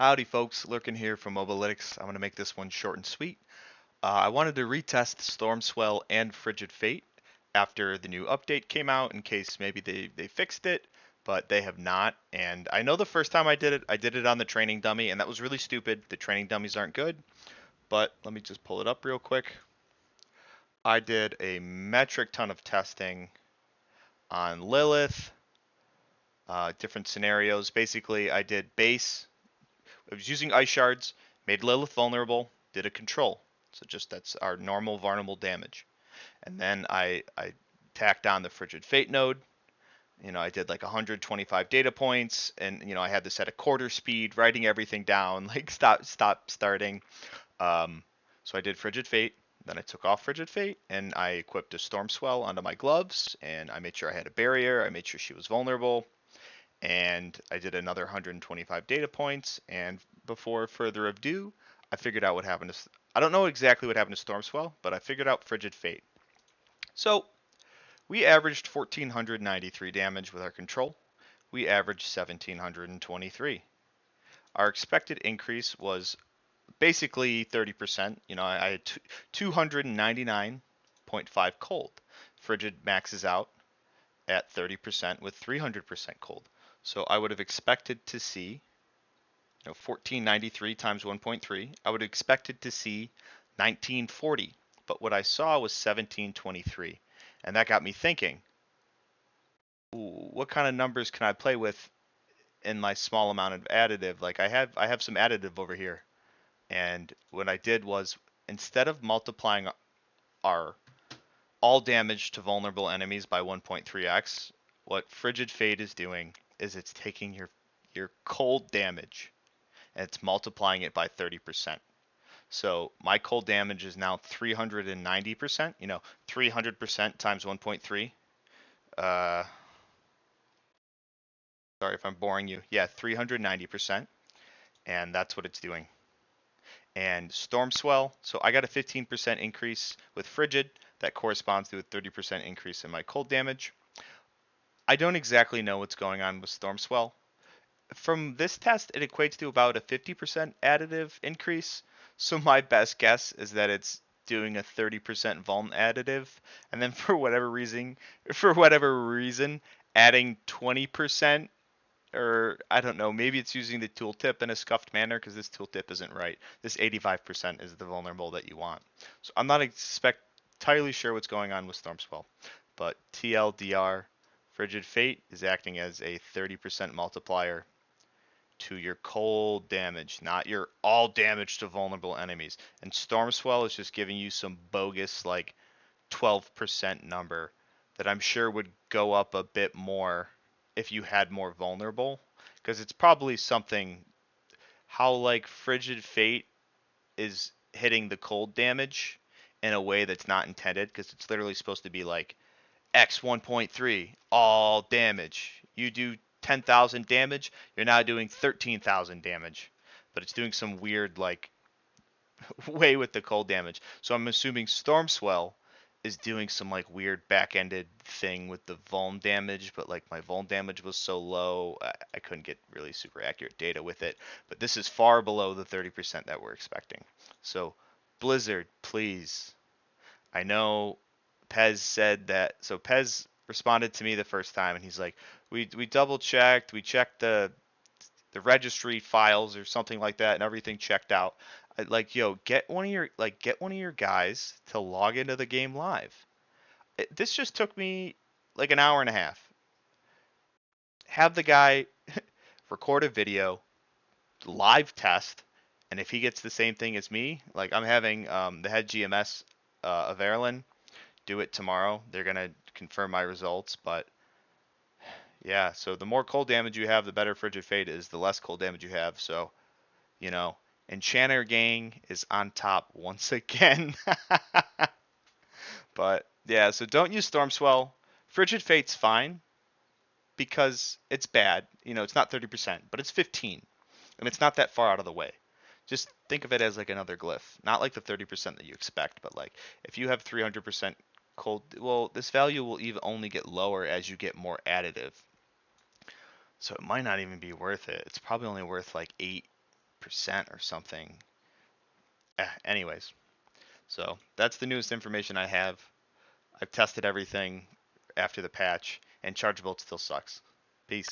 Howdy folks, Lurkin here from Mobalytics. I'm going to make this one short and sweet. I wanted to retest Storm Swell and Frigid Fate after the new update came out in case maybe they fixed it, but they have not. And I know the first time I did it on the training dummy, and that was really stupid. The training dummies aren't good, but let me just pull it up real quick. I did a metric ton of testing on Lillith, different scenarios. Basically, I did base. I was using ice shards, made Lilith vulnerable, did a control. So just that's our normal vulnerable damage. And then I tacked on the Frigid Fate node. I did like 125 data points, and I had this at a quarter speed, writing everything down, like stop, starting. So I did Frigid Fate. Then I took off Frigid Fate, and I equipped a Storm Swell onto my gloves, and I made sure I had a barrier. I made sure she was vulnerable, and I did another 125 data points. And before further ado, I figured out what happened to. I don't know exactly what happened to Stormswell, but I figured out Frigid Fate. So we averaged 1493 damage with our control. We averaged 1723. Our expected increase was basically 30%. I had 299.5 cold. Frigid maxes out at 30% with 300% cold. So I would have expected to see 1493 times 1.3. I would have expected to see 1940, but what I saw was 1723. And that got me thinking, what kind of numbers can I play with in my small amount of additive? Like I have some additive over here. And what I did was, instead of multiplying our all damage to vulnerable enemies by 1.3x, what Frigid Fate is doing is it's taking your cold damage and it's multiplying it by 30%. So my cold damage is now 390%. 300% times 1.3. Uh, Sorry if I'm boring you. Yeah, 390%, and that's what it's doing. And Storm Swell, so I got a 15% increase with Frigid. That corresponds to a 30% increase in my cold damage. I don't exactly know what's going on with Storm Swell. From this test, it equates to about a 50% additive increase. So my best guess is that it's doing a 30% vuln additive, and then for whatever reason, adding 20%, or I don't know, maybe it's using the tooltip in a scuffed manner because this tooltip isn't right. This 85% is the vulnerable that you want. So I'm not entirely sure what's going on with Stormswell, but TLDR, Frigid Fate is acting as a 30% multiplier to your cold damage, not your all damage to vulnerable enemies. And Stormswell is just giving you some bogus like 12% number that I'm sure would go up a bit more if you had more vulnerable, because it's probably something how like Frigid Fate is hitting the cold damage in a way that's not intended, because it's literally supposed to be like X 1.3 all damage. You do 10,000 damage, you're now doing 13,000 damage. But it's doing some weird like way with the cold damage. So I'm assuming Stormswell is doing some like weird back-ended thing with the vuln damage, but like my vuln damage was so low, I couldn't get really super accurate data with it. But this is far below the 30% that we're expecting. So Blizzard, please. I know Pez said that. So Pez responded to me the first time, and he's like, we double checked, we checked the registry files or something like that, and everything checked out. Like, yo, get one of your guys to log into the game live. This just took me like an hour and a half. Have the guy record a video, live test, and if he gets the same thing as me, like I'm having the head GMS of Erlen do it tomorrow. They're gonna confirm my results, but yeah. So the more cold damage you have, the better Frigid Fate is. The less cold damage you have, so you know, Enchanter Gang is on top once again. But yeah, so don't use Stormswell. Frigid Fate's fine because it's bad. It's not 30%, but it's 15, and it's not that far out of the way. Just think of it as like another glyph, not like the 30% that you expect, but like if you have 300% cold, well, this value will even only get lower as you get more additive. So it might not even be worth it. It's probably only worth like 8 or something. Anyways, so that's the newest information I have. I've tested everything after the patch, and chargeable still sucks. Peace.